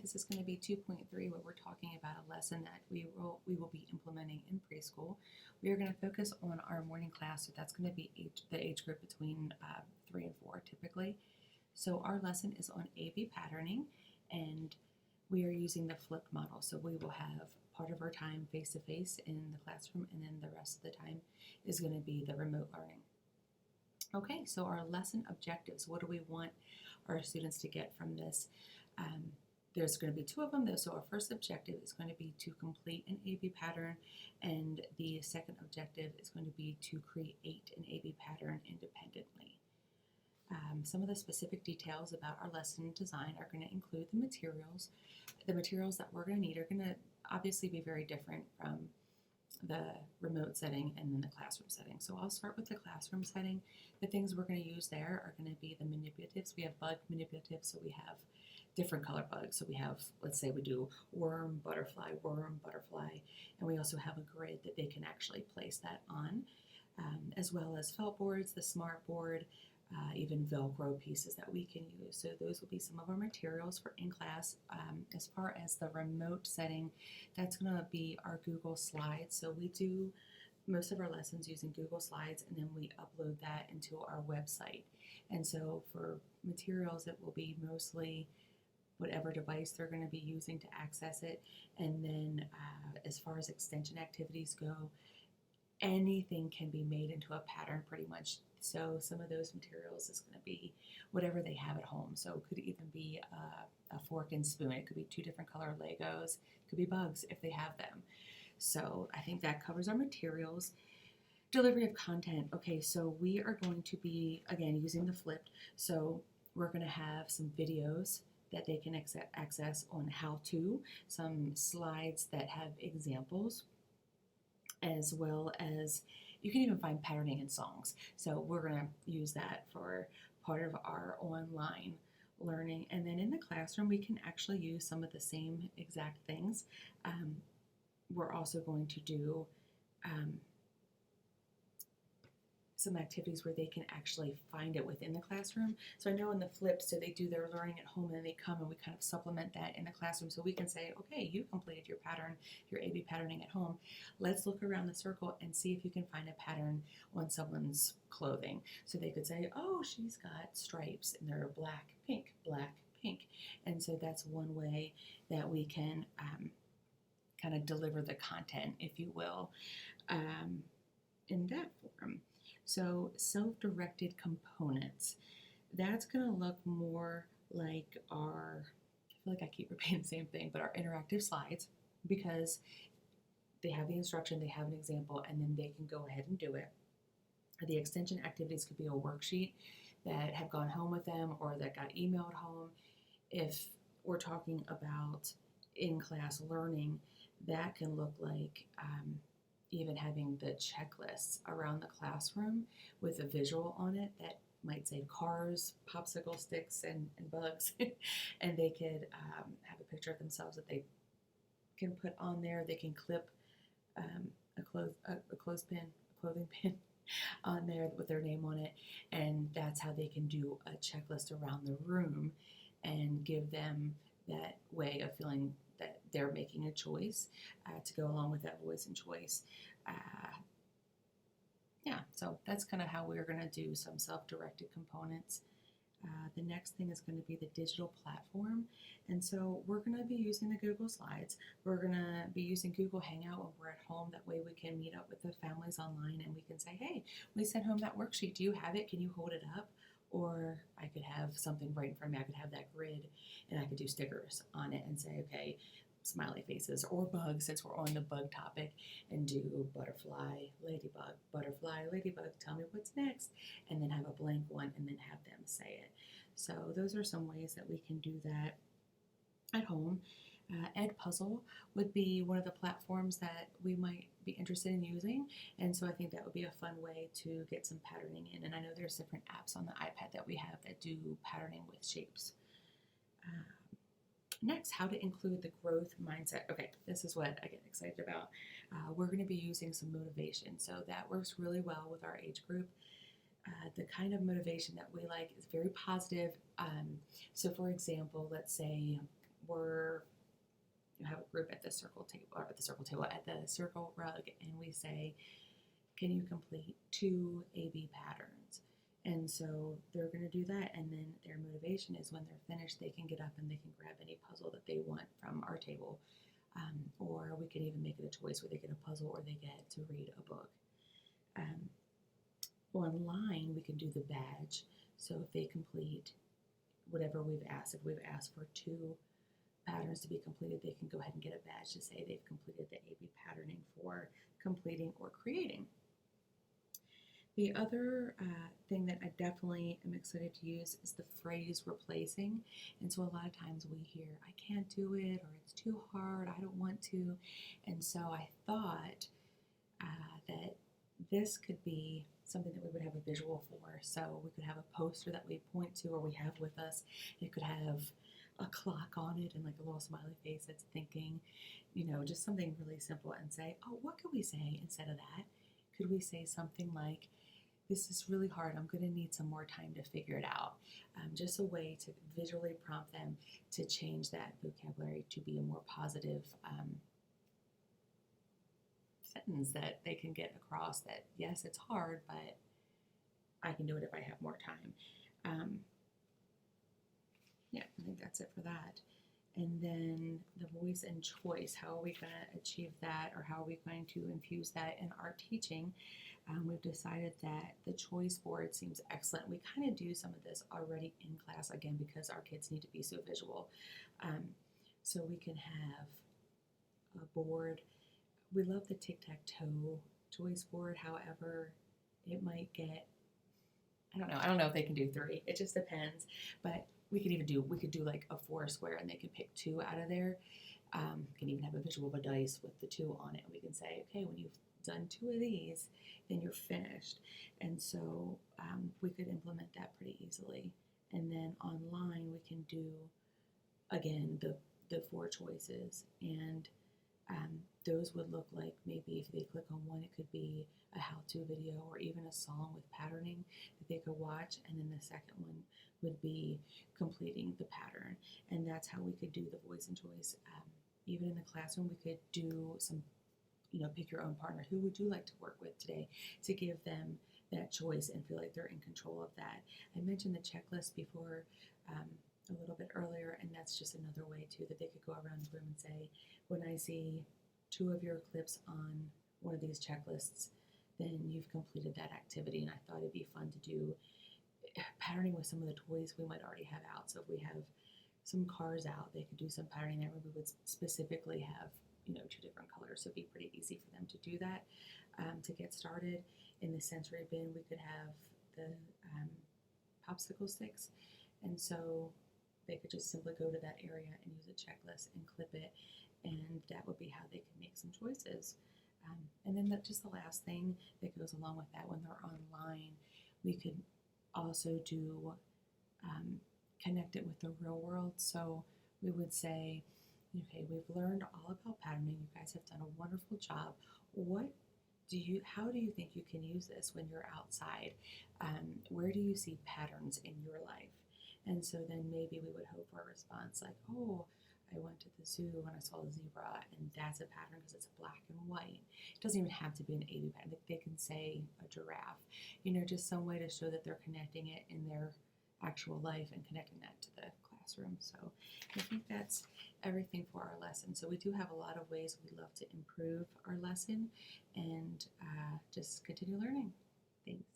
This is going to be 2.3, where we're talking about a lesson that we will be implementing in preschool. We are going to focus on our morning class, so that's going to be the age group between 3 and 4 typically. So our lesson is on A/B patterning, and we are using the flipped model. So we will have part of our time face-to-face in the classroom, and then the rest of the time is going to be the remote learning. Okay, so our lesson objectives. What do we want our students to get from this? There's going to be 2 of them, though. So our first objective is going to be to complete an A/B pattern, and the second objective is going to be to create an A/B pattern independently. Some of the specific details about our lesson design are going to include the materials. The materials that we're going to need are going to obviously be very different from the remote setting and then the classroom setting. So I'll start with the classroom setting. The things we're going to use there are going to be the manipulatives. We have bug manipulatives, so we have different color bugs. So we have, let's say we do worm, butterfly, and we also have a grid that they can actually place that on, as well as felt boards, the smart board, even Velcro pieces that we can use. So those will be some of our materials for in-class. As far as the remote setting, that's going to be our Google Slides. So we do most of our lessons using Google Slides, and then we upload that into our website. And so for materials, it will be mostly whatever device they're going to be using to access it. And then as far as extension activities go, anything can be made into a pattern pretty much. So some of those materials is going to be whatever they have at home. So it could even be a fork and spoon. It could be 2 different color Legos. It could be bugs if they have them. So I think that covers our materials. Delivery of content. Okay, so we are going to be, again, using the flipped. So we're going to have some videos that they can access on how to, some slides that have examples, as well as you can even find patterning in songs. So we're going to use that for part of our online learning. And then in the classroom, we can actually use some of the same exact things. We're also going to do some activities where they can actually find it within the classroom. So I know in the flip, so they do their learning at home and then they come and we kind of supplement that in the classroom. So we can say, okay, you completed your pattern, your A/B patterning at home. Let's look around the circle and see if you can find a pattern on someone's clothing. So they could say, oh, she's got stripes and they're black, pink, black, pink. And so that's one way that we can kind of deliver the content, if you will, in that form. So self-directed components, that's going to look more like our, I feel like I keep repeating the same thing, but our interactive slides, because they have the instruction, they have an example, and then they can go ahead and do it. The extension activities could be a worksheet that have gone home with them or that got emailed home. If we're talking about in-class learning, that can look like even having the checklists around the classroom with a visual on it that might say cars, popsicle sticks, and bugs. And they could have a picture of themselves that they can put on there. They can clip a clothing pin on there with their name on it. And that's how they can do a checklist around the room and give them that way of feeling that they're making a choice to go along with that voice and choice. Yeah, so that's kind of how we're going to do some self-directed components. The next thing is going to be the digital platform. And so we're going to be using the Google Slides. We're going to be using Google Hangout when we're at home. That way we can meet up with the families online and we can say, hey, we sent home that worksheet. Do you have it? Can you hold it up? Or I could have something right in front of me. I could have that grid and I could do stickers on it and say, okay, smiley faces or bugs, since we're on the bug topic, and do butterfly, ladybug, tell me what's next, and then have a blank one and then have them say it. So those are some ways that we can do that at home. Edpuzzle would be one of the platforms that we might be interested in using, and so I think that would be a fun way to get some patterning in. And I know there's different apps on the iPad that we have that do patterning with shapes. Next, how to include the growth mindset. Okay, this is what I get excited about. We're going to be using some motivation, so that works really well with our age group. The kind of motivation that we like is very positive. So for example, let's say you have a group at the circle table, or at the circle rug, and we say, can you complete 2 AB patterns? And so they're going to do that, and then their motivation is when they're finished, they can get up and they can grab any puzzle that they want from our table. Or we could even make it a choice where they get a puzzle or they get to read a book. Online, we can do the badge. So if they complete whatever we've asked, if we've asked for 2 patterns to be completed, they can go ahead and get a badge to say they've completed the AB patterning for completing or creating. The other thing that I definitely am excited to use is the phrase replacing. And so a lot of times we hear, I can't do it, or it's too hard, I don't want to. And so I thought that this could be something that we would have a visual for. So we could have a poster that we point to or we have with us. It could have a clock on it and like a little smiley face that's thinking, just something really simple, and say, oh, what could we say instead of that? Could we say something like, this is really hard, I'm going to need some more time to figure it out. Just a way to visually prompt them to change that vocabulary to be a more positive sentence that they can get across, that yes, it's hard, but I can do it if I have more time. Yeah, I think that's it for that. And then the voice and choice, how are we going to achieve that, or how are we going to infuse that in our teaching? We've decided that the choice board seems excellent. We kind of do some of this already in class, again, because our kids need to be so visual. So we can have a board. We love the tic-tac-toe choice board. However, it might get, I don't know if they can do 3. It just depends. But we could do like a 4 square, and they can pick 2 out of there. Can even have a visual of a dice with the 2 on it. And we can say, okay, when you've done 2 of these, then you're finished. And so we could implement that pretty easily. And then online, we can do, again, the 4 choices. And those would look like, maybe if they click on one, it could be a how-to video or even a song with patterning that they could watch. And then the second one would be completing the pattern. And that's how we could do the voice and choice. Even in the classroom, we could do some, pick your own partner. Who would you like to work with today, to give them that choice and feel like they're in control of that. I mentioned the checklist before a little bit earlier, and that's just another way too that they could go around the room and say, when I see 2 of your clips on one of these checklists, then you've completed that activity. And I thought it'd be fun to do patterning with some of the toys we might already have out. So if we have some cars out, they could do some patterning there. We would specifically have 2 different colors, so it'd be pretty easy for them to do that. To get started in the sensory bin, we could have the popsicle sticks, and so they could just simply go to that area and use a checklist and clip it, and that would be how they could make some choices. And then just the last thing that goes along with that, when they're online, we could also do connect it with the real world. So we would say, okay, we've learned all about patterning. You guys have done a wonderful job. How do you think you can use this when you're outside? Where do you see patterns in your life? And so then maybe we would hope for a response like, oh, I went to the zoo and I saw a zebra, and that's a pattern because it's black and white. It doesn't even have to be an AB pattern. They can say a giraffe, just some way to show that they're connecting it in their actual life and connecting that to the classroom. So I think that's everything for our lesson. So we do have a lot of ways we love to improve our lesson and just continue learning. Thanks.